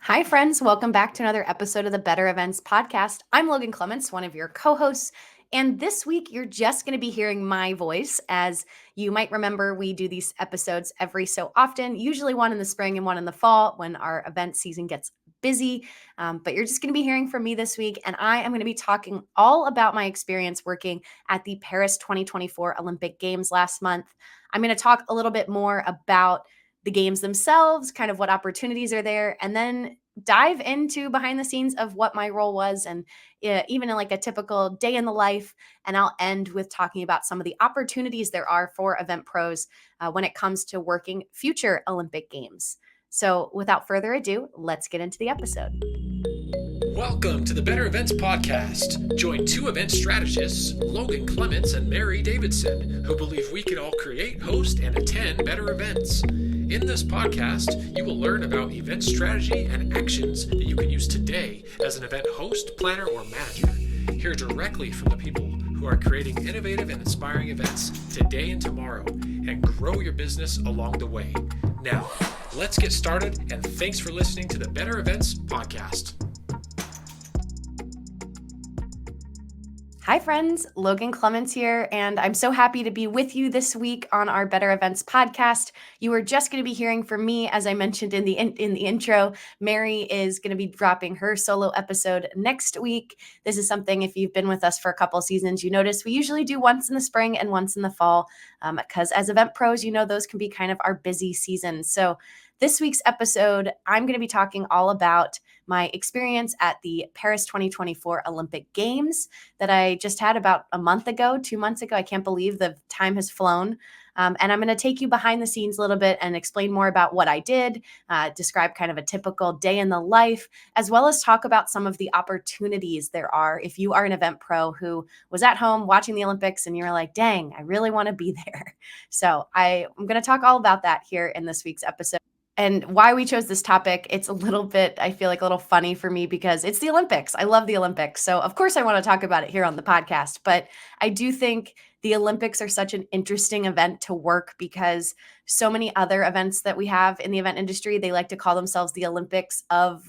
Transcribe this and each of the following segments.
Hi, friends. Welcome back to another episode of the Better Events podcast. I'm Logan Clements, one of your co hosts. And this week, you're just going to be hearing my voice. As you might remember, we do these episodes every so often, usually one in the spring and one in the fall when our event season gets busy. But you're just going to be hearing from me this week. And I am going to be talking all about my experience working at the Paris 2024 Olympic Games last month. I'm going to talk a little bit more about the games themselves, kind of what opportunities are there, and then dive into behind the scenes of what my role was and even in like a typical day in the life. And I'll end with talking about some of the opportunities there are for event pros when it comes to working future Olympic Games. So without further ado, let's get into the episode. Welcome to the Better Events Podcast. Join two event strategists, Logan Clements and Mary Davidson, who believe we can all create, host, and attend better events. In this podcast, you will learn about event strategy and actions that you can use today as an event host, planner, or manager. Hear directly from the people who are creating innovative and inspiring events today and tomorrow, and grow your business along the way. Now, let's get started, and thanks for listening to the Better Events Podcast. Hi, friends. Logan Clements here, and I'm so happy to be with you this week on our Better Events podcast. You are just going to be hearing from me, as I mentioned in the intro. Mary is going to be dropping her solo episode next week. This is something, if you've been with us for a couple seasons, you notice we usually do once in the spring and once in the fall, because as event pros, those can be kind of our busy seasons. So this week's episode, I'm going to be talking all about my experience at the Paris 2024 Olympic Games that I just had about a month ago, 2 months ago. I can't believe the time has flown. And I'm going to take you behind the scenes a little bit and explain more about what I did, describe kind of a typical day in the life, as well as talk about some of the opportunities there are if you are an event pro who was at home watching the Olympics and you're like, dang, I really want to be there. So I'm going to talk all about that here in this week's episode. And why we chose this topic, it's a little bit, I feel like a little funny for me because it's the Olympics. I love the Olympics. So, of course, I want to talk about it here on the podcast. But I do think the Olympics are such an interesting event to work because so many other events that we have in the event industry, they like to call themselves the Olympics of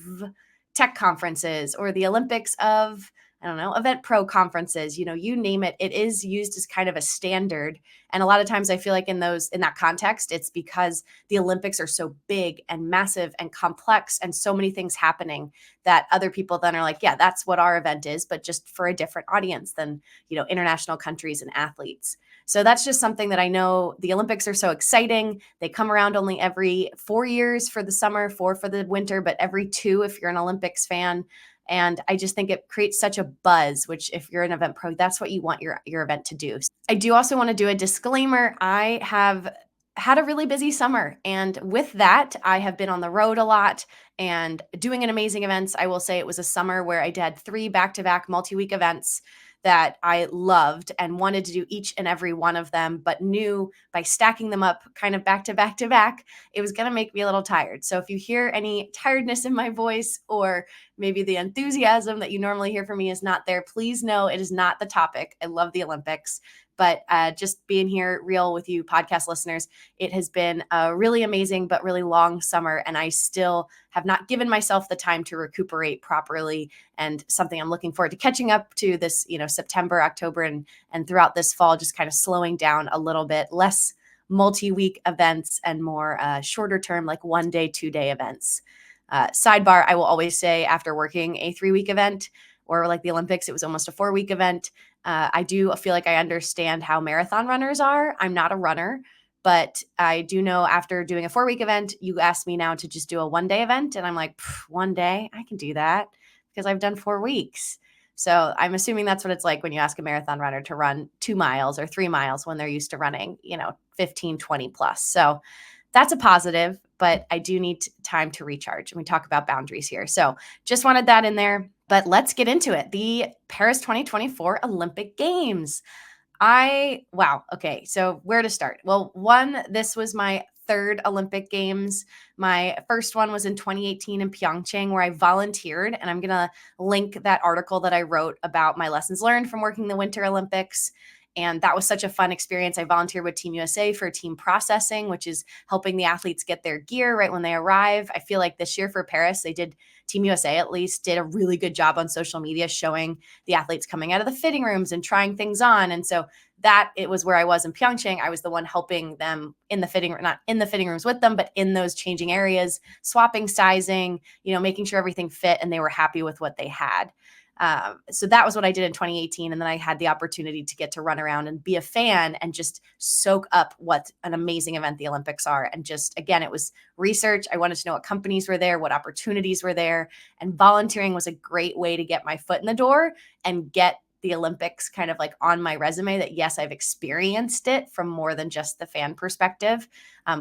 tech conferences or the Olympics of, I don't know, event pro conferences, you name it. It is used as kind of a standard. And a lot of times I feel like in that context, it's because the Olympics are so big and massive and complex and so many things happening that other people then are like, yeah, that's what our event is, but just for a different audience than, international countries and athletes. So that's just something that I know the Olympics are so exciting. They come around only every 4 years for the summer, 4 for the winter, but every 2 if you're an Olympics fan. And I just think it creates such a buzz, which if you're an event pro, that's what you want your event to do. I do also want to do a disclaimer. I have had a really busy summer. And with that, I have been on the road a lot and doing an amazing events. I will say it was a summer where I did 3 back-to-back multi-week events that I loved and wanted to do each and every one of them, but knew by stacking them up kind of back to back to back, it was going to make me a little tired. So if you hear any tiredness in my voice or maybe the enthusiasm that you normally hear from me is not there, please know it is not the topic. I love the Olympics. But just being here real with you podcast listeners, it has been a really amazing but really long summer, and I still have not given myself the time to recuperate properly, and something I'm looking forward to catching up to this, September, October, and throughout this fall, just kind of slowing down a little bit, less multi-week events and more shorter term, like 1 day, 2 day events. Sidebar, I will always say after working a 3-week event, or like the Olympics, it was almost a 4-week event. I do feel like I understand how marathon runners are. I'm not a runner, but I do know after doing a 4-week event, you asked me now to just do a 1 day event. And I'm like, 1 day, I can do that because I've done 4 weeks. So I'm assuming that's what it's like when you ask a marathon runner to run 2 miles or 3 miles when they're used to running, 15, 20 plus. So that's a positive, but I do need time to recharge. And we talk about boundaries here. So just wanted that in there. But let's get into it. The Paris 2024 Olympic Games. Wow. Okay. So where to start? Well, this was my 3rd Olympic Games. My first one was in 2018 in Pyeongchang, where I volunteered. And I'm going to link that article that I wrote about my lessons learned from working the Winter Olympics. And that was such a fun experience. I volunteered with Team USA for team processing, which is helping the athletes get their gear right when they arrive. I feel like this year for Paris, Team USA at least did a really good job on social media showing the athletes coming out of the fitting rooms and trying things on. And so that it was where I was in Pyeongchang. I was the one helping them in the fitting, not in the fitting rooms with them, but in those changing areas, swapping sizing, making sure everything fit and they were happy with what they had. So that was what I did in 2018. And then I had the opportunity to get to run around and be a fan and just soak up what an amazing event the Olympics are. And just, again, it was research. I wanted to know what companies were there, what opportunities were there. And volunteering was a great way to get my foot in the door and get the Olympics kind of like on my resume that, yes, I've experienced it from more than just the fan perspective,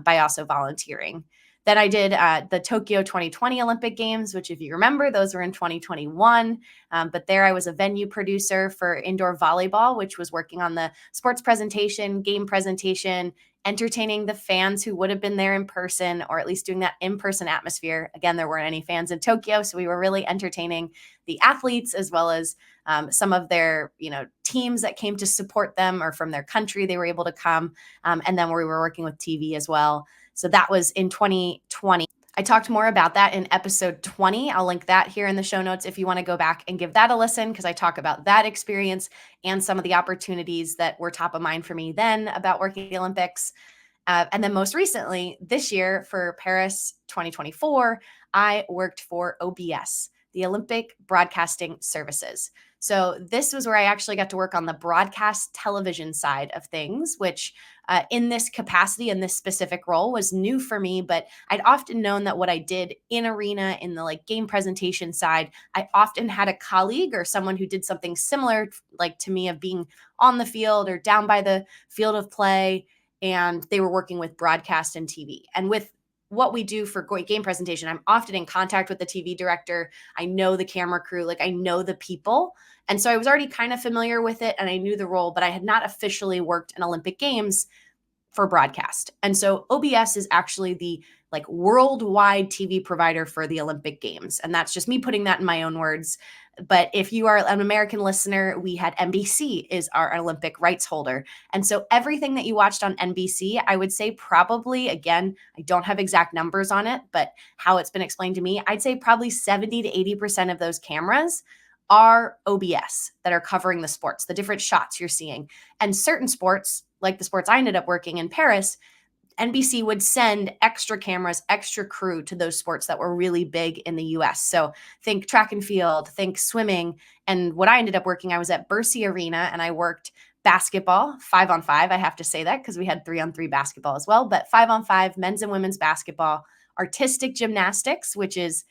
by also volunteering. Then I did the Tokyo 2020 Olympic Games, which if you remember, those were in 2021. But there I was a venue producer for indoor volleyball, which was working on the sports presentation, game presentation, entertaining the fans who would have been there in person, or at least doing that in-person atmosphere. Again, there weren't any fans in Tokyo, so we were really entertaining the athletes as well as some of their, teams that came to support them or from their country, they were able to come. And then we were working with TV as well. So that was in 2020. I talked more about that in episode 20. I'll link that here in the show notes if you want to go back and give that a listen, because I talk about that experience and some of the opportunities that were top of mind for me then about working at the Olympics. And then most recently, this year for Paris 2024, I worked for OBS, the Olympic Broadcasting Services. So this was where I actually got to work on the broadcast television side of things, which in this capacity, in this specific role, was new for me. But I'd often known that what I did in arena, in the game presentation side, I often had a colleague or someone who did something similar, like to me, of being on the field or down by the field of play, and they were working with broadcast and TV. And with what we do for game presentation, I'm often in contact with the TV director. I know the camera crew, I know the people. And so I was already kind of familiar with it and I knew the role, but I had not officially worked in Olympic Games for broadcast. And so OBS is actually the worldwide TV provider for the Olympic Games. And that's just me putting that in my own words. But if you are an American listener, we had NBC is our Olympic rights holder. And so everything that you watched on NBC, I would say probably, again, I don't have exact numbers on it, but how it's been explained to me, I'd say probably 70 to 80% of those cameras are OBS that are covering the sports, the different shots you're seeing. And certain sports, like the sports I ended up working in Paris, NBC would send extra cameras, extra crew to those sports that were really big in the US. So think track and field, think swimming. And what I ended up working, I was at Bercy Arena and I worked basketball, 5-on-5. I have to say that because we had 3-on-3 basketball as well, but 5-on-5 men's and women's basketball, artistic gymnastics, which is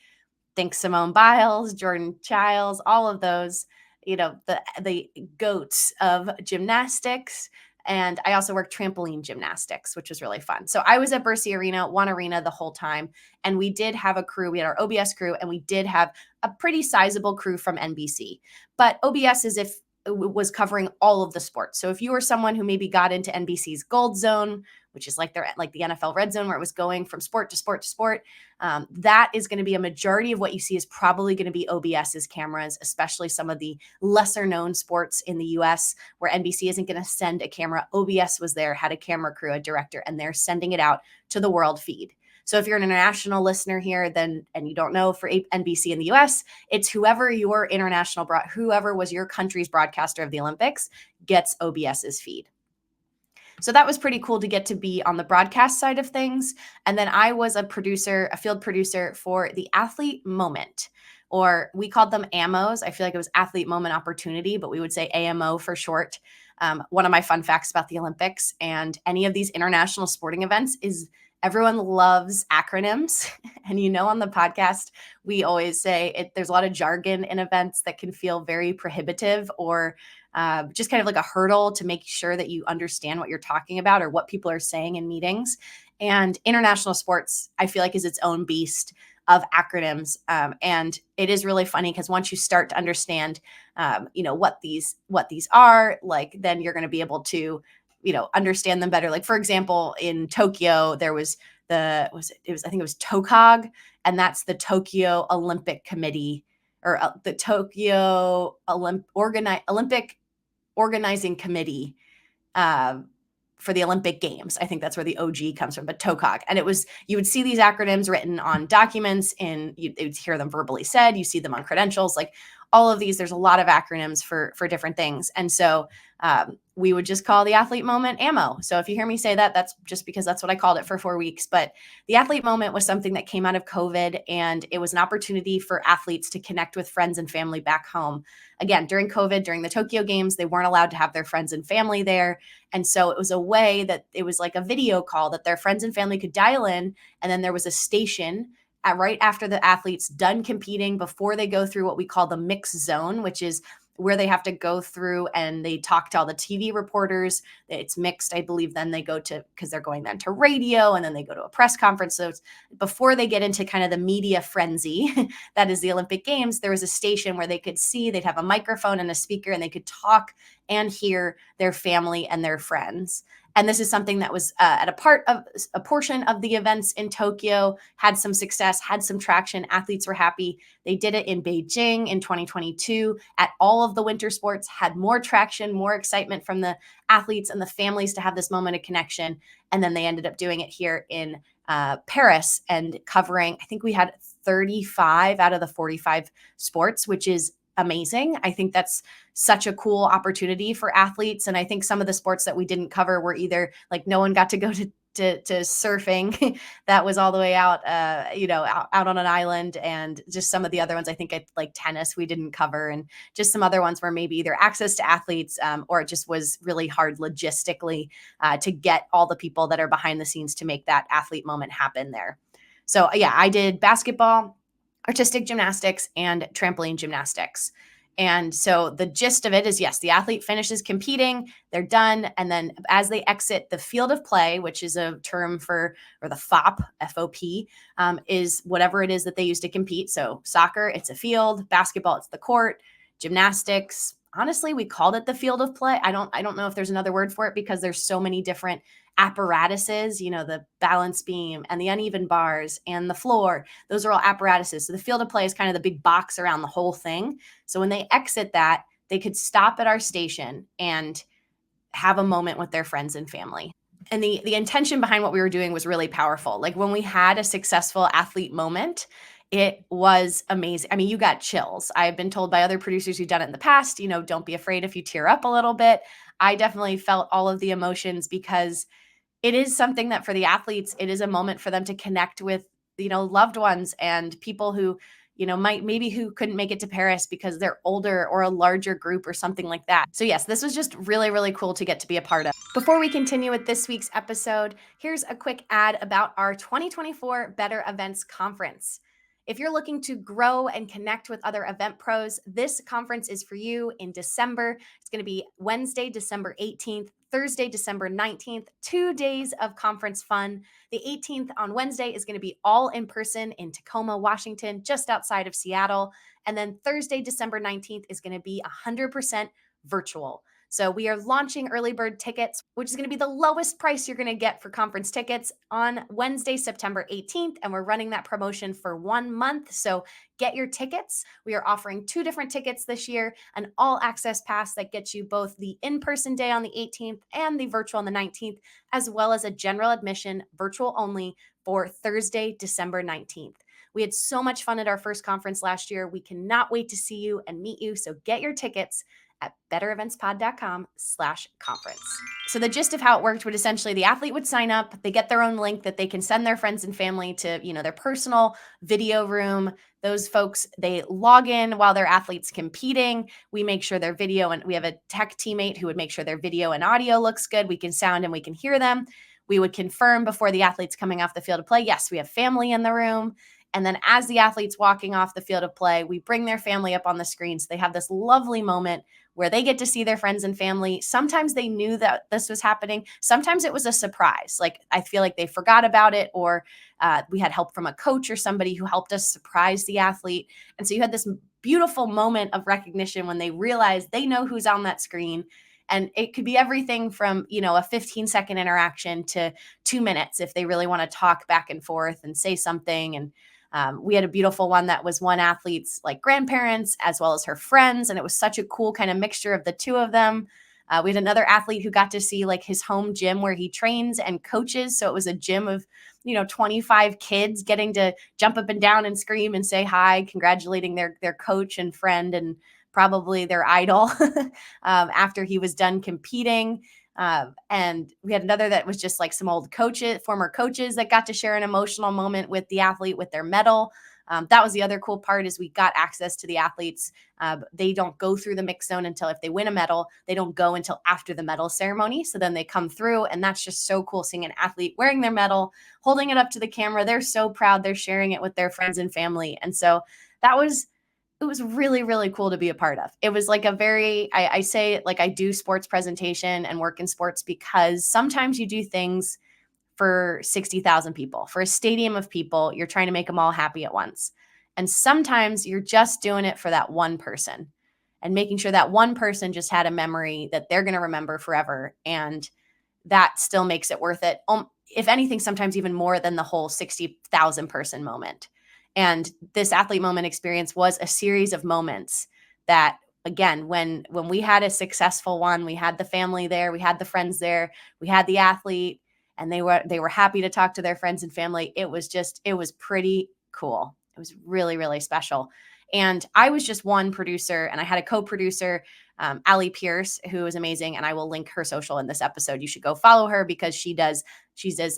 think Simone Biles, Jordan Childs, all of those, the goats of gymnastics. And I also worked trampoline gymnastics, which was really fun. So I was at Bercy Arena, one arena the whole time. And we did have a crew. We had our OBS crew, and we did have a pretty sizable crew from NBC. But OBS is if it was covering all of the sports. So if you were someone who maybe got into NBC's Gold Zone, which is like the NFL Red Zone, where it was going from sport to sport to sport, that is going to be a majority of what you see is probably going to be OBS's cameras, especially some of the lesser known sports in the US where NBC isn't going to send a camera. OBS was there, had a camera crew, a director, and they're sending it out to the world feed. So if you're an international listener here, and you don't know for NBC in the US, it's whoever your whoever was your country's broadcaster of the Olympics gets OBS's feed. So that was pretty cool to get to be on the broadcast side of things. And then I was a field producer for the Athlete Moment, or we called them AMOs. I feel like it was Athlete Moment Opportunity, but we would say AMO for short. One of my fun facts about the Olympics and any of these international sporting events is everyone loves acronyms. And on the podcast, we always say there's a lot of jargon in events that can feel very prohibitive or just kind of like a hurdle to make sure that you understand what you're talking about or what people are saying in meetings. And international sports, I feel like, is its own beast of acronyms. And it is really funny because once you start to understand, what these are, then you're going to be able to understand them better. For example, in Tokyo, there was I think it was TOCOG, and that's the Tokyo Olympic Committee, or the Tokyo Olympic Organizing Committee. for the Olympic Games. I think that's where the OG comes from, but TOCOG. And you would see these acronyms written on documents and you'd hear them verbally said, you see them on credentials, like all of these, there's a lot of acronyms for different things. And so we would just call the athlete moment AMO. So if you hear me say that, that's just because that's what I called it for 4 weeks. But the athlete moment was something that came out of COVID, and it was an opportunity for athletes to connect with friends and family back home. Again, during COVID, during the Tokyo Games, they weren't allowed to have their friends and family there. And so it was a way that it was like a video call that their friends and family could dial in. And then there was a station right after the athletes done competing before they go through what we call the mix zone, which is where they have to go through and they talk to all the TV reporters. It's mixed, I believe. Then they go to, because they're going then to radio, and then they go to a press conference. So it's before they get into kind of the media frenzy that is the Olympic Games, there was a station where they could see, they'd have a microphone and a speaker, and they could talk and hear their family and their friends. And this is something that was at a portion of the events in Tokyo, had some success, had some traction. Athletes were happy. They did it in Beijing in 2022 at all of the winter sports, had more traction, more excitement from the athletes and the families to have this moment of connection. And then they ended up doing it here in Paris and covering, I think we had 35 out of the 45 sports, which is amazing. I think that's such a cool opportunity for athletes. And I think some of the sports that we didn't cover were either like no one got to go to surfing that was all the way out, out on an island, and just some of the other ones, I think like tennis we didn't cover, and just some other ones where maybe either access to athletes or it just was really hard logistically to get all the people that are behind the scenes to make that athlete moment happen there. So yeah, I did basketball, artistic gymnastics, and trampoline gymnastics. And so the gist of it is, yes, the athlete finishes competing, they're done. And then as they exit the field of play, which is a term for, or the FOP, FOP, is whatever it is that they use to compete. So soccer, it's a field; basketball, it's the court; gymnastics, honestly, we called it the field of play. I don't know if there's another word for it because there's so many different apparatuses, the balance beam and the uneven bars and the floor. Those are all apparatuses. So the field of play is kind of the big box around the whole thing. So when they exit that, they could stop at our station and have a moment with their friends and family. And the intention behind what we were doing was really powerful. Like when we had a successful athlete moment, it was amazing. I mean, you got chills. I've been told by other producers who've done it in the past, don't be afraid if you tear up a little bit. I definitely felt all of the emotions because it is something that for the athletes, it is a moment for them to connect with, loved ones and people who, maybe who couldn't make it to Paris because they're older or a larger group or something like that. So yes, this was just really, really cool to get to be a part of. Before we continue with this week's episode, here's a quick ad about our 2024 Better Events Conference. If you're looking to grow and connect with other event pros, this conference is for you in December. It's going to be Wednesday, December 18th, Thursday, December 19th, 2 days of conference fun. The 18th on Wednesday is going to be all in person in Tacoma, Washington, just outside of Seattle. And then Thursday, December 19th is going to be 100% virtual. So we are launching early bird tickets, which is going to be the lowest price you're going to get for conference tickets on Wednesday, September 18th. And we're running that promotion for 1 month. So get your tickets. We are offering 2 different tickets this year, an all access pass that gets you both the in-person day on the 18th and the virtual on the 19th, as well as a general admission virtual only for Thursday, December 19th. We had so much fun at our first conference last year. We cannot wait to see you and meet you. So get your tickets at bettereventspod.com/conference. So the gist of how it worked would essentially, the athlete would sign up, they get their own link that they can send their friends and family to, their personal video room. Those folks, they log in while their athlete's competing. We make sure their video, and we have a tech teammate who would make sure their video and audio looks good. We can sound and we can hear them. We would confirm before the athlete's coming off the field of play, yes, we have family in the room. And then as the athlete's walking off the field of play, we bring their family up on the screen. So they have this lovely moment where they get to see their friends and family. Sometimes they knew that this was happening. Sometimes it was a surprise. Like I feel like they forgot about it, or we had help from a coach or somebody who helped us surprise the athlete. And so you had this beautiful moment of recognition when they realize they know who's on that screen. And it could be everything from, a 15-second interaction to 2 minutes if they really want to talk back and forth and say something. And we had a beautiful one that was one athlete's like grandparents as well as her friends. And it was such a cool kind of mixture of the two of them. We had another athlete who got to see like his home gym where he trains and coaches. So it was a gym of 25 kids getting to jump up and down and scream and say hi, congratulating their coach and friend and probably their idol after he was done competing. And we had another that was just like some old coaches, former coaches that got to share an emotional moment with the athlete with their medal. That was the other cool part is we got access to the athletes. They don't go through the mix zone until if they win a medal, they don't go until after the medal ceremony. So then they come through and that's just so cool seeing an athlete wearing their medal, holding it up to the camera. They're so proud. They're sharing it with their friends and family. And so it was really, really cool to be a part of. It was like I say like I do sports presentation and work in sports because sometimes you do things for 60,000 people, for a stadium of people. You're trying to make them all happy at once. And sometimes you're just doing it for that one person and making sure that one person just had a memory that they're going to remember forever. And that still makes it worth it. If anything, sometimes even more than the whole 60,000 person moment. And this athlete moment experience was a series of moments that, again, when we had a successful one, we had the family there, we had the friends there, we had the athlete, and they were happy to talk to their friends and family. It was pretty cool. It was really, really special. And I was just one producer, and I had a co-producer, Allie Pierce, who is amazing. And I will link her social in this episode. You should go follow her because she does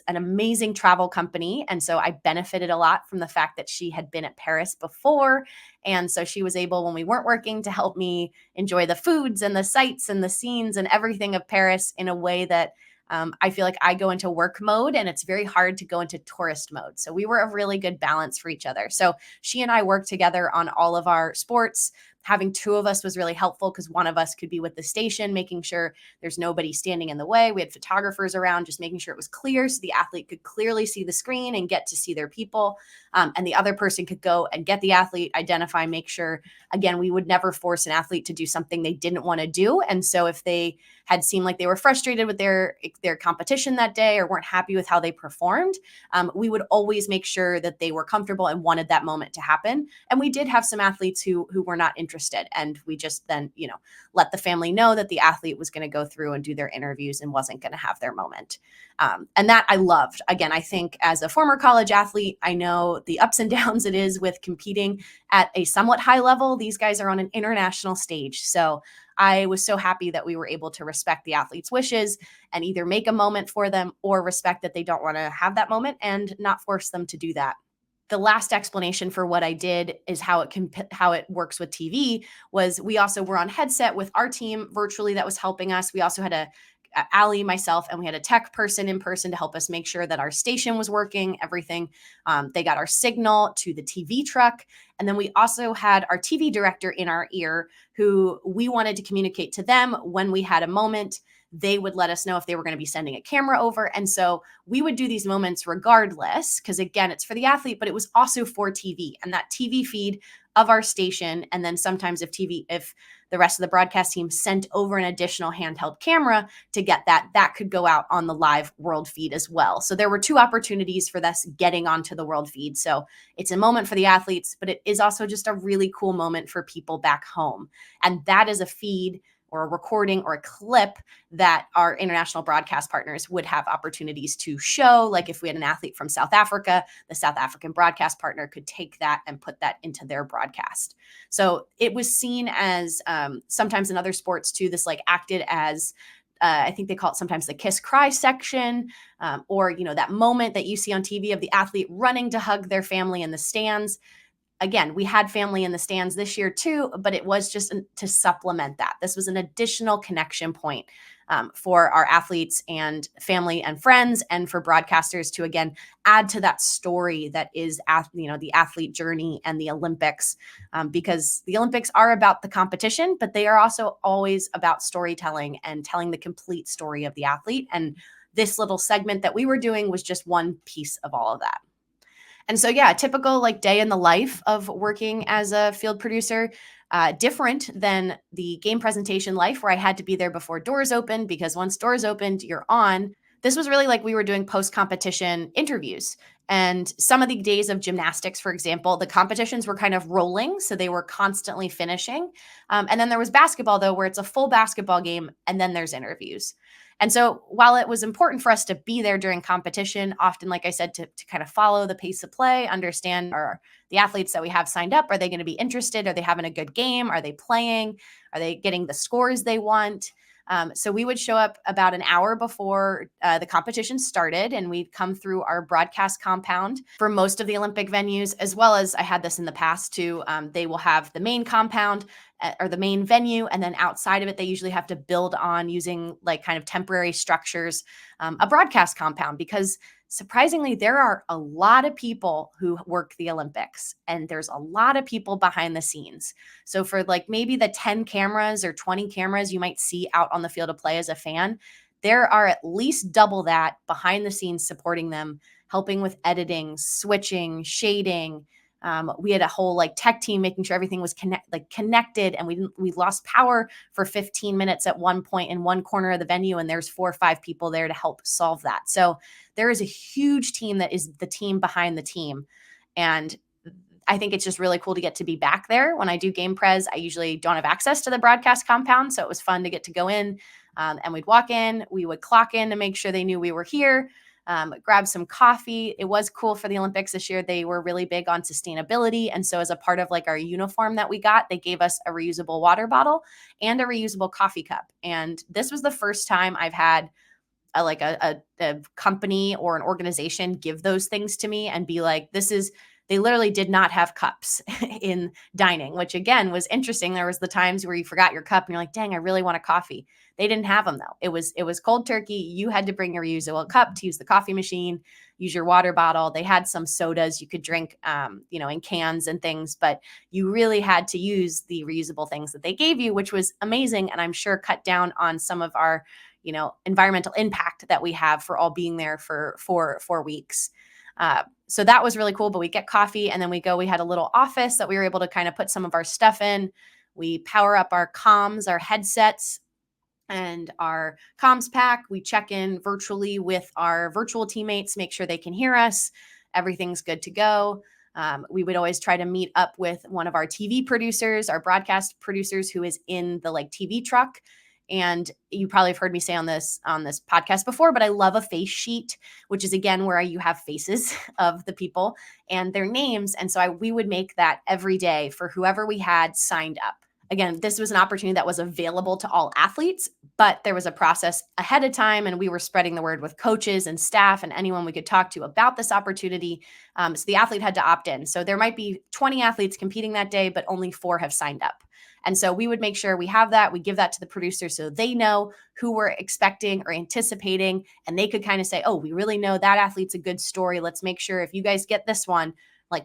an amazing travel company. And so I benefited a lot from the fact that she had been at Paris before. And so she was able, when we weren't working, to help me enjoy the foods and the sights and the scenes and everything of Paris in a way that I feel like I go into work mode and it's very hard to go into tourist mode. So we were a really good balance for each other. So she and I worked together on all of our sports. Having two of us was really helpful because one of us could be with the station, making sure there's nobody standing in the way. We had photographers around, just making sure it was clear so the athlete could clearly see the screen and get to see their people. And the other person could go and get the athlete, identify, make sure, again, we would never force an athlete to do something they didn't want to do. And so if they had seemed like they were frustrated with their competition that day or weren't happy with how they performed, we would always make sure that they were comfortable and wanted that moment to happen. And we did have some athletes who were not interested. And we just then, let the family know that the athlete was going to go through and do their interviews and wasn't going to have their moment. And that I loved. Again, I think as a former college athlete, I know the ups and downs it is with competing at a somewhat high level. These guys are on an international stage. So I was so happy that we were able to respect the athlete's wishes and either make a moment for them or respect that they don't want to have that moment and not force them to do that. The last explanation for what I did is how it works with TV was we also were on headset with our team virtually that was helping us. We also had Allie, myself, and we had a tech person in person to help us make sure that our station was working, everything. They got our signal to the TV truck. And then we also had our TV director in our ear who we wanted to communicate to them when we had a moment. They would let us know if they were going to be sending a camera over. And so we would do these moments regardless, because again, it's for the athlete, but it was also for TV and that TV feed of our station. And then sometimes if the rest of the broadcast team sent over an additional handheld camera to get that could go out on the live world feed as well. So there were two opportunities for this getting onto the world feed. So it's a moment for the athletes, but it is also just a really cool moment for people back home. And that is a feed or a recording or a clip that our international broadcast partners would have opportunities to show. Like if we had an athlete from South Africa, the South African broadcast partner could take that and put that into their broadcast. So it was seen as sometimes in other sports too, this like acted as I think they call it sometimes the kiss cry section, or, that moment that you see on TV of the athlete running to hug their family in the stands. Again, we had family in the stands this year too, but it was just to supplement that. This was an additional connection point for our athletes and family and friends, and for broadcasters to, again, add to that story that is, the athlete journey and the Olympics, because the Olympics are about the competition, but they are also always about storytelling and telling the complete story of the athlete. And this little segment that we were doing was just one piece of all of that. And so, yeah, typical like day in the life of working as a field producer, different than the game presentation life where I had to be there before doors opened, because once doors opened, you're on. This was really like we were doing post-competition interviews. And some of the days of gymnastics, for example, the competitions were kind of rolling, so they were constantly finishing. And then there was basketball, though, where it's a full basketball game, and then there's interviews. And so while it was important for us to be there during competition, often, like I said, to kind of follow the pace of play, understand the athletes that we have signed up, are they going to be interested? Are they having a good game? Are they playing? Are they getting the scores they want? So we would show up about an hour before the competition started, and we'd come through our broadcast compound for most of the Olympic venues, as well as I had this in the past too. They will have the main compound or the main venue, and then outside of it, they usually have to build on using like kind of temporary structures, a broadcast compound, because surprisingly, there are a lot of people who work the Olympics, and there's a lot of people behind the scenes. So for like maybe the 10 cameras or 20 cameras you might see out on the field of play as a fan, there are at least double that behind the scenes supporting them, helping with editing, switching, shading. We had a whole like tech team making sure everything was connected, and we lost power for 15 minutes at one point in one corner of the venue, and there's 4 or 5 people there to help solve that. So there is a huge team that is the team behind the team. And I think it's just really cool to get to be back there. When I do game pres, I usually don't have access to the broadcast compound. So it was fun to get to go in, and we'd walk in, we would clock in to make sure they knew we were here, grab some coffee. It was cool for the Olympics this year. They were really big on sustainability. And so as a part of like our uniform that we got, they gave us a reusable water bottle and a reusable coffee cup. And this was the first time I've had a company or an organization give those things to me and be like, they literally did not have cups in dining, which again was interesting. There was the times where you forgot your cup and you're like, dang, I really want a coffee. They didn't have them though. It was cold turkey. You had to bring your reusable cup to use the coffee machine, use your water bottle. They had some sodas you could drink, in cans and things, but you really had to use the reusable things that they gave you, which was amazing. And I'm sure cut down on some of our environmental impact that we have for all being there for 4 weeks. So that was really cool, but we get coffee and then we had a little office that we were able to kind of put some of our stuff in. We power up our comms, our headsets and our comms pack. We check in virtually with our virtual teammates, make sure they can hear us. Everything's good to go. We would always try to meet up with one of our TV producers, our broadcast producers, who is in the TV truck. And you probably have heard me say on this podcast before, but I love a face sheet, which is again where you have faces of the people and their names. And so we would make that every day for whoever we had signed up. Again, this was an opportunity that was available to all athletes, but there was a process ahead of time, and we were spreading the word with coaches and staff and anyone we could talk to about this opportunity. So the athlete had to opt in. So there might be 20 athletes competing that day, but only 4 have signed up. And so we would make sure we have that. We give that to the producers so they know who we're expecting or anticipating, and they could kind of say, oh, we really know that athlete's a good story. Let's make sure if you guys get this one,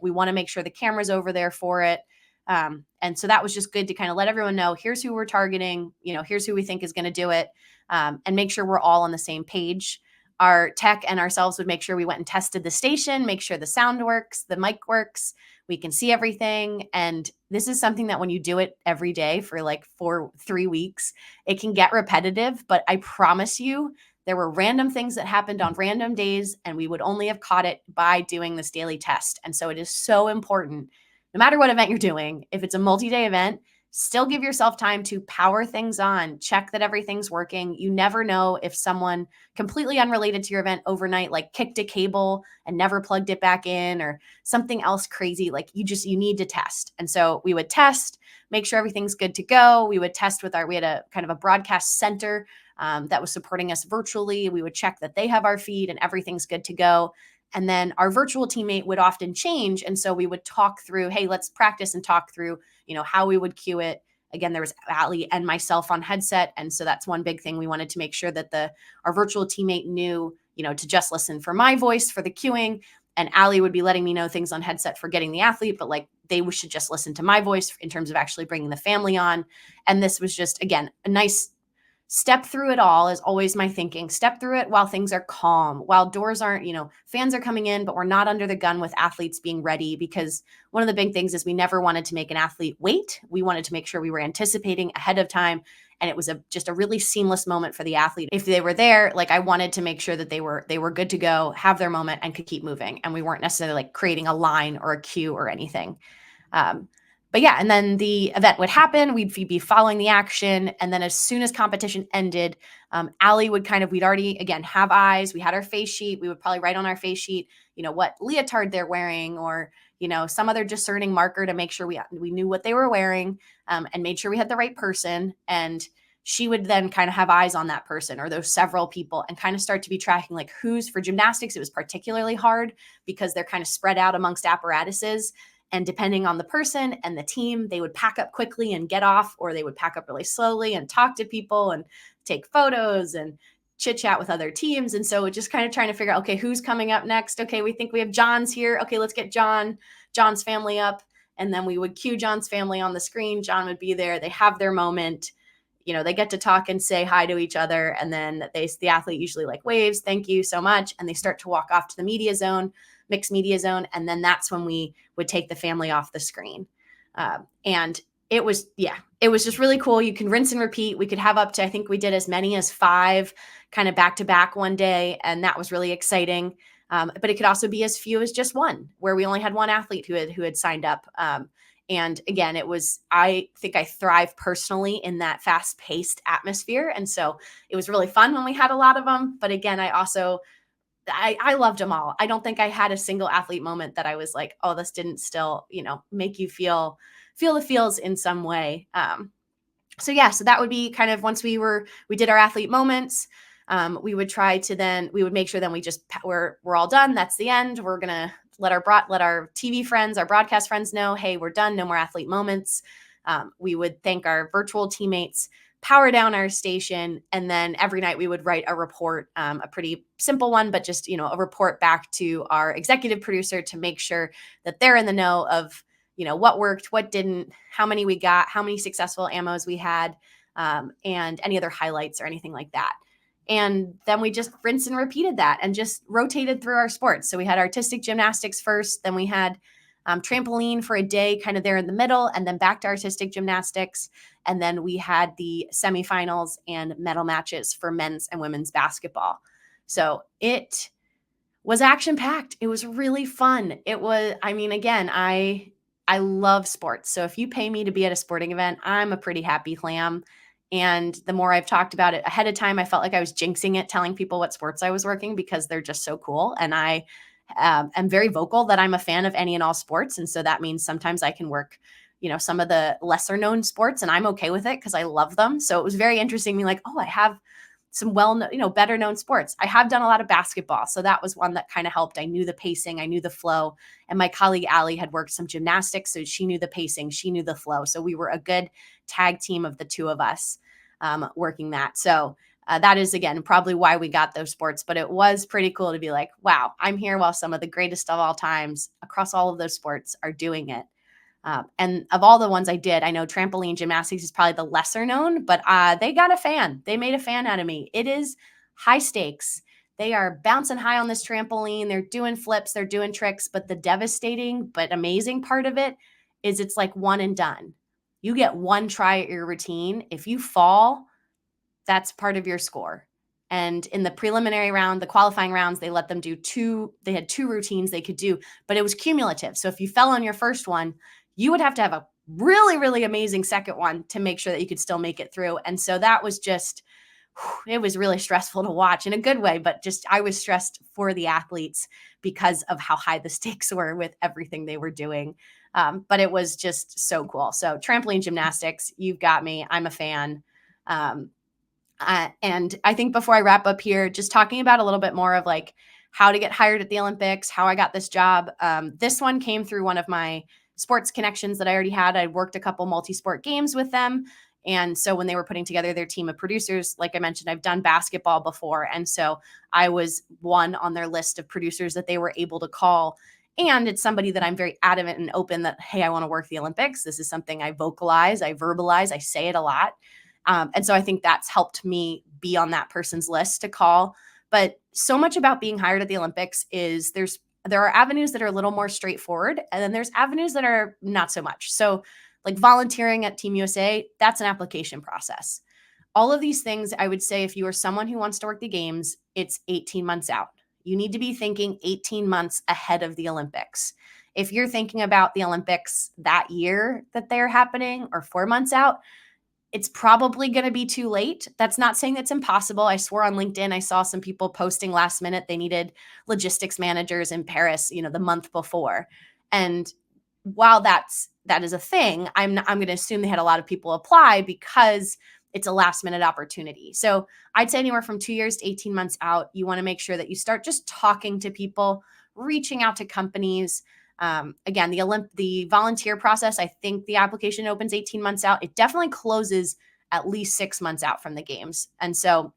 we want to make sure the camera's over there for it. And so that was just good to kind of let everyone know, here's who we're targeting, here's who we think is going to do it, and make sure we're all on the same page. Our tech and ourselves would make sure we went and tested the station, make sure the sound works, the mic works, we can see everything. And this is something that when you do it every day for 3 weeks, it can get repetitive, but I promise you, there were random things that happened on random days, and we would only have caught it by doing this daily test. And so it is so important, no matter what event you're doing, if it's a multi-day event, still give yourself time to power things on, check that everything's working. You never know if someone completely unrelated to your event overnight, kicked a cable and never plugged it back in, or something else crazy. You need to test. And so we would test, make sure everything's good to go. We would test we had a kind of a broadcast center that was supporting us virtually. We would check that they have our feed and everything's good to go. And then our virtual teammate would often change. And so we would talk through, hey, let's practice and talk through, how we would cue it. Again, there was Allie and myself on headset. And so that's one big thing. We wanted to make sure that our virtual teammate knew, to just listen for my voice for the cueing. And Allie would be letting me know things on headset for getting the athlete, but they should just listen to my voice in terms of actually bringing the family on. And this was just, again, a nice step through it all is always my thinking. Step through it while things are calm, while doors aren't, fans are coming in, but we're not under the gun with athletes being ready, because one of the big things is we never wanted to make an athlete wait. We wanted to make sure we were anticipating ahead of time. And it was just a really seamless moment for the athlete. If they were there, like, I wanted to make sure that they were good to go, have their moment, and could keep moving. And we weren't necessarily like creating a line or a queue or anything. But yeah, and then the event would happen. We'd be following the action. And then as soon as competition ended, Allie would we'd already, again, have eyes. We had our face sheet. We would probably write on our face sheet, what leotard they're wearing, or, some other discerning marker to make sure we knew what they were wearing, and made sure we had the right person. And she would then have eyes on that person or those several people, and start to be tracking, like, who's, for gymnastics, it was particularly hard because they're spread out amongst apparatuses. And depending on the person and the team, they would pack up quickly and get off, or they would pack up really slowly and talk to people and take photos and chit chat with other teams. And so just trying to figure out, okay, who's coming up next? Okay, we think we have John's here. Okay, let's get John's family up. And then we would cue John's family on the screen. John would be there. They have their moment. They get to talk and say hi to each other. And then the athlete usually waves, thank you so much. And they start to walk off to the media zone, mixed media zone. And then that's when we would take the family off the screen. And it was just really cool. You can rinse and repeat. We could have up to, I think we did as many as 5 back to back one day. And that was really exciting. But it could also be as few as just 1, where we only had 1 athlete who had signed up. And again, I think I thrive personally in that fast paced atmosphere. And so it was really fun when we had a lot of them. But again, I loved them all. I don't think I had a single athlete moment that I was like, oh, this didn't still, make you feel the feels in some way. So that would be once we did our athlete moments, we would we would make sure then we're all done. That's the end. We're going to let our TV friends, our broadcast friends know, hey, we're done. No more athlete moments. We would thank our virtual teammates, power down our station. And then every night we would write a report, a pretty simple one, but just, a report back to our executive producer to make sure that they're in the know of, what worked, what didn't, how many we got, how many successful ammos we had, and any other highlights or anything like that. And then we just rinsed and repeated that and just rotated through our sports. So we had artistic gymnastics first, then we had trampoline for a day there in the middle, and then back to artistic gymnastics. And then we had the semifinals and medal matches for men's and women's basketball. So it was action-packed. It was really fun. Again, I love sports. So if you pay me to be at a sporting event, I'm a pretty happy clam. And the more I've talked about it ahead of time, I felt like I was jinxing it, telling people what sports I was working, because they're just so cool. And I am very vocal that I'm a fan of any and all sports. And so that means sometimes I can work, some of the lesser known sports, and I'm okay with it because I love them. So it was very interesting being like, oh, I have some better known sports. I have done a lot of basketball. So that was one that helped. I knew the pacing, I knew the flow. And my colleague Allie had worked some gymnastics, so she knew the pacing, she knew the flow. So we were a good tag team of the two of us working that. So that is, again, probably why we got those sports. But it was pretty cool to be like, wow, I'm here while some of the greatest of all times across all of those sports are doing it. And of all the ones I did, I know trampoline gymnastics is probably the lesser known, but they got a fan. They made a fan out of me. It is high stakes. They are bouncing high on this trampoline. They're doing flips. They're doing tricks. But the devastating but amazing part of it is it's like one and done. You get one try at your routine. If you fall, that's part of your score. And in the preliminary round, the qualifying rounds, they let them do they had 2 routines they could do, but it was cumulative. So if you fell on your first one, you would have to have a really, really amazing second one to make sure that you could still make it through. And so that was just, it was really stressful to watch in a good way, but just, I was stressed for the athletes because of how high the stakes were with everything they were doing. But it was just so cool. So trampoline gymnastics, you've got me. I'm a fan. And I think before I wrap up here, just talking about a little bit more of how to get hired at the Olympics, how I got this job. This one came through one of my sports connections that I already had. I'd worked a couple multi-sport games with them. And so when they were putting together their team of producers, like I mentioned, I've done basketball before. And so I was one on their list of producers that they were able to call. And it's somebody that I'm very adamant and open that, hey, I want to work the Olympics. This is something I vocalize, I verbalize, I say it a lot. And so I think that's helped me be on that person's list to call. But so much about being hired at the Olympics is there are avenues that are a little more straightforward, and then there's avenues that are not so much. So like volunteering at Team USA, that's an application process. All of these things, I would say if you are someone who wants to work the games, it's 18 months out. You need to be thinking 18 months ahead of the Olympics. If you're thinking about the Olympics that year that they're happening or 4 months out, it's probably going to be too late. That's not saying that's impossible. I swore on LinkedIn, I saw some people posting last minute they needed logistics managers in Paris, the month before. And while that is a thing, I'm going to assume they had a lot of people apply because it's a last minute opportunity. So I'd say anywhere from 2 years to 18 months out, you want to make sure that you start just talking to people, reaching out to companies. Again, the volunteer process, I think the application opens 18 months out. It definitely closes at least 6 months out from the games. And so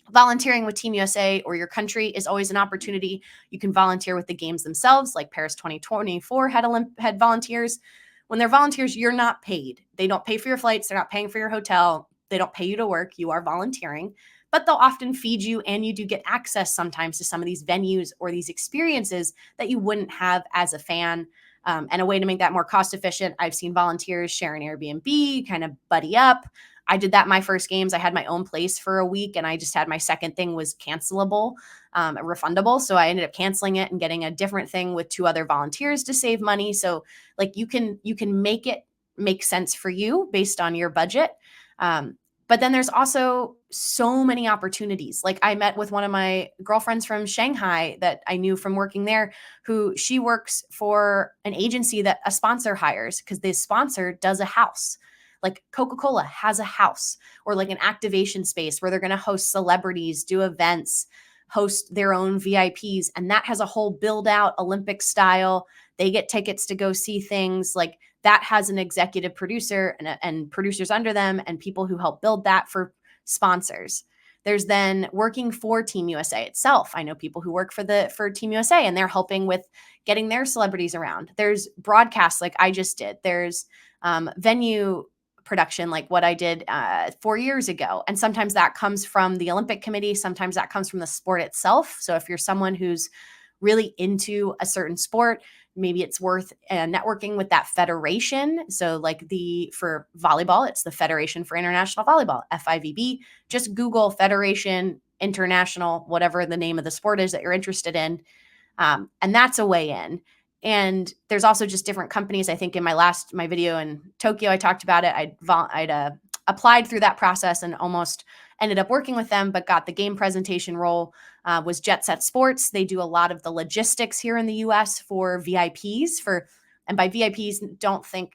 volunteering with Team USA or your country is always an opportunity. You can volunteer with the games themselves, like Paris 2024 had volunteers. When they're volunteers, you're not paid. They don't pay for your flights. They're not paying for your hotel. They don't pay you to work. You are volunteering, but they'll often feed you, and you do get access sometimes to some of these venues or these experiences that you wouldn't have as a fan. And a way to make that more cost efficient, I've seen volunteers share an Airbnb, kind of buddy up. I did that my first games. I had my own place for a week, and I just had my second thing was cancelable, refundable. So I ended up canceling it and getting a different thing with 2 other volunteers to save money. So like you can make it make sense for you based on your budget. But then there's also so many opportunities. Like I met with one of my girlfriends from Shanghai that I knew from working there, who she works for an agency that a sponsor hires because the sponsor does a house. Like Coca-Cola has a house or like an activation space where they're going to host celebrities, do events, host their own VIPs. And that has a whole build out Olympic style. They get tickets to go see things like that has an executive producer and producers under them and people who help build that for sponsors. There's then working for Team USA itself. I know people who work for Team USA and they're helping with getting their celebrities around. There's broadcasts like I just did. There's venue production like what I did 4 years ago. And sometimes that comes from the Olympic Committee. Sometimes that comes from the sport itself. So if you're someone who's really into a certain sport, maybe it's worth networking with that federation. So like for volleyball, it's the Federation for International Volleyball, FIVB. Just Google Federation International, whatever the name of the sport is that you're interested in. And that's a way in. And there's also just different companies. I think in my video in Tokyo, I talked about it. I'd applied through that process and almost ended up working with them, but got the game presentation role. Was Jet Set Sports. They do a lot of the logistics here in the US for VIPs and by VIPs,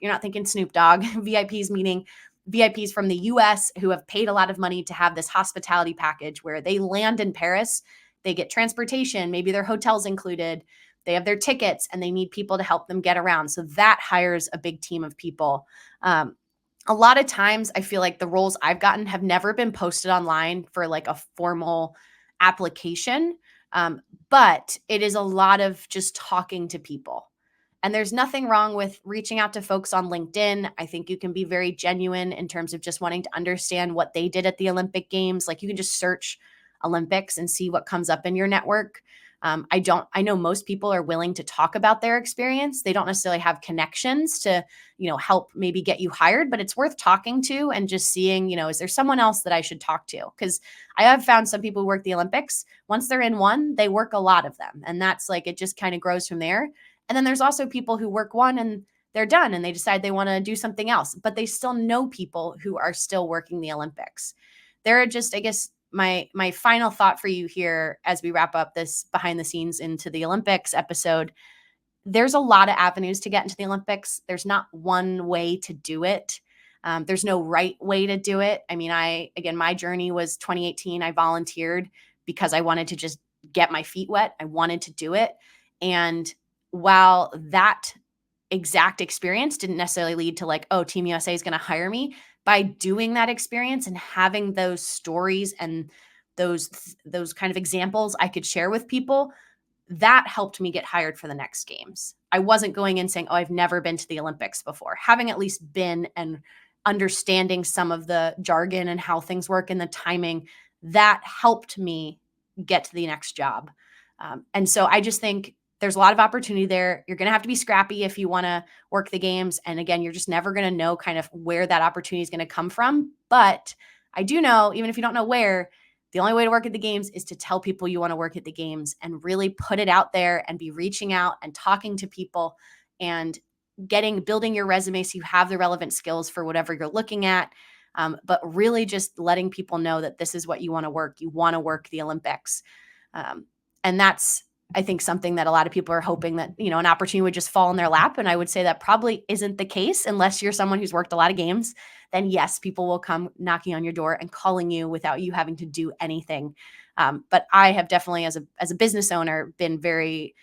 you're not thinking Snoop Dogg. VIPs meaning VIPs from the US who have paid a lot of money to have this hospitality package where they land in Paris, they get transportation, maybe their hotel's included, they have their tickets, and they need people to help them get around. So that hires a big team of people. A lot of times I feel like the roles I've gotten have never been posted online for like a formal application. But it is a lot of just talking to people. And there's nothing wrong with reaching out to folks on LinkedIn. I think you can be very genuine in terms of just wanting to understand what they did at the Olympic Games. Like you can just search Olympics and see what comes up in your network. I know most people are willing to talk about their experience. They don't necessarily have connections to, help maybe get you hired, but it's worth talking to and just seeing, is there someone else that I should talk to? Because I have found some people who work the Olympics, once they're in one, they work a lot of them. And that's like, it just kind of grows from there. And then there's also people who work one and they're done and they decide they want to do something else, but they still know people who are still working the Olympics. There are just, I guess, my final thought for you here as we wrap up this behind the scenes into the Olympics episode. There's a lot of avenues to get into the Olympics. There's not one way to do it. There's no right way to do it. I mean, my journey was 2018. I volunteered because I wanted to just get my feet wet. I wanted to do it. And while that exact experience didn't necessarily lead to like, oh, Team USA is going to hire me, by doing that experience and having those stories and those kind of examples I could share with people, that helped me get hired for the next games. I wasn't going in saying, oh, I've never been to the Olympics before. Having at least been and understanding some of the jargon and how things work and the timing, that helped me get to the next job. And so I just think there's a lot of opportunity there. You're going to have to be scrappy if you want to work the games. And again, you're just never going to know kind of where that opportunity is going to come from. But I do know, even if you don't know where, the only way to work at the games is to tell people you want to work at the games and really put it out there and be reaching out and talking to people and building your resume so you have the relevant skills for whatever you're looking at. But really just letting people know that this is what you want to work. You want to work the Olympics. And that's, I think, something that a lot of people are hoping that, an opportunity would just fall in their lap. And I would say that probably isn't the case unless you're someone who's worked a lot of games. Then yes, people will come knocking on your door and calling you without you having to do anything. But I have definitely, as a business owner, been very,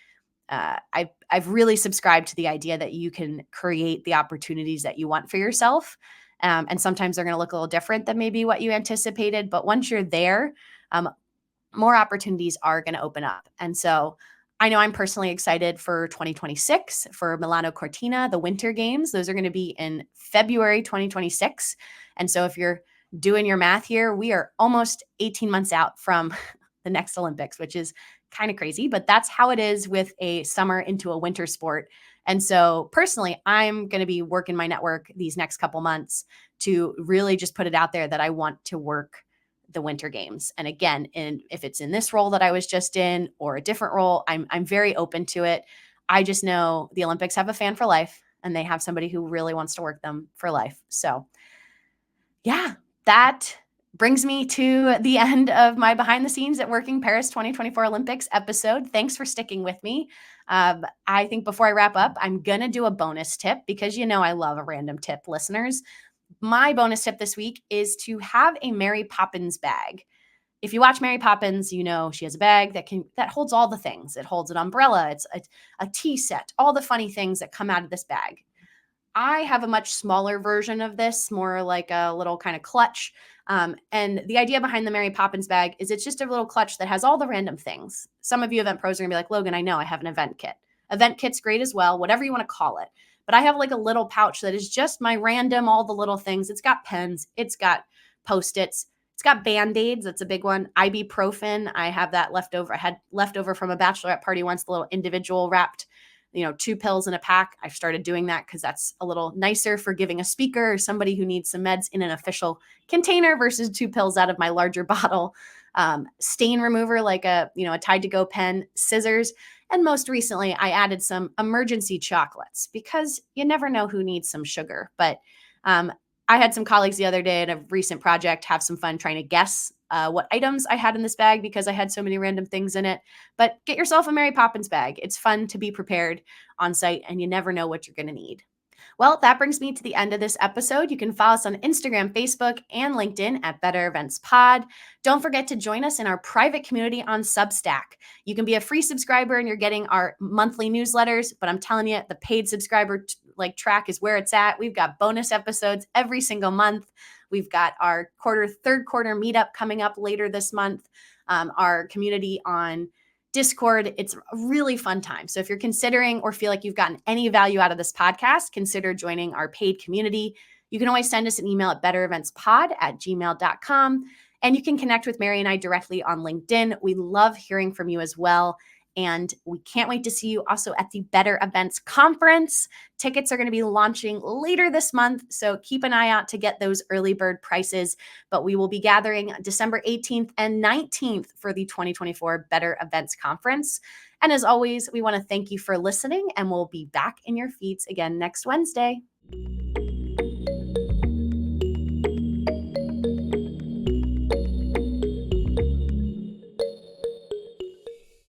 I've really subscribed to the idea that you can create the opportunities that you want for yourself. And sometimes they're going to look a little different than maybe what you anticipated. But once you're there, more opportunities are going to open up. And so I know I'm personally excited for 2026 for Milano Cortina, the Winter Games. Those are going to be in February 2026. And so if you're doing your math here, we are almost 18 months out from the next Olympics, which is kind of crazy, but that's how it is with a summer into a winter sport. And so personally, I'm going to be working my network these next couple months to really just put it out there that I want to work the Winter Games. And again, if it's in this role that I was just in or a different role, I'm very open to it. I just know the Olympics have a fan for life and they have somebody who really wants to work them for life. So yeah, that brings me to the end of my behind the scenes at Working Paris 2024 Olympics episode. Thanks for sticking with me. I think before I wrap up, I'm going to do a bonus tip because I love a random tip, listeners. My bonus tip this week is to have a Mary Poppins bag. If you watch Mary Poppins, she has a bag that holds all the things. It holds an umbrella, it's a tea set, all the funny things that come out of this bag. I have a much smaller version of this, more like a little kind of clutch. And the idea behind the Mary Poppins bag is it's just a little clutch that has all the random things. Some of you event pros are gonna be like, Logan, I know I have an event kit. Event kit's great as well, whatever you want to call it. But I have like a little pouch that is just my random, all the little things. It's got pens, it's got Post-its, it's got Band-Aids. That's a big one. Ibuprofen. I have that leftover. I had leftover from a bachelorette party once, the little individual wrapped 2 pills in a pack. I've started doing that because that's a little nicer for giving a speaker or somebody who needs some meds in an official container versus 2 pills out of my larger bottle. Stain remover, like a Tide to Go pen, scissors. And most recently, I added some emergency chocolates because you never know who needs some sugar. But I had some colleagues the other day at a recent project have some fun trying to guess what items I had in this bag because I had so many random things in it. But get yourself a Mary Poppins bag. It's fun to be prepared on site and you never know what you're going to need. Well, that brings me to the end of this episode. You can follow us on Instagram, Facebook, and LinkedIn at Better Events Pod. Don't forget to join us in our private community on Substack. You can be a free subscriber and you're getting our monthly newsletters, but I'm telling you, the paid subscriber track is where it's at. We've got bonus episodes every single month. We've got our third quarter meetup coming up later this month. Our community on Discord. It's a really fun time. So if you're considering or feel like you've gotten any value out of this podcast, consider joining our paid community. You can always send us an email at bettereventspod@gmail.com. And you can connect with Mary and I directly on LinkedIn. We love hearing from you as well. And we can't wait to see you also at the Better Events Conference. Tickets are going to be launching later this month, so keep an eye out to get those early bird prices. But we will be gathering December 18th and 19th for the 2024 Better Events Conference. And as always, we want to thank you for listening, and we'll be back in your feeds again next Wednesday.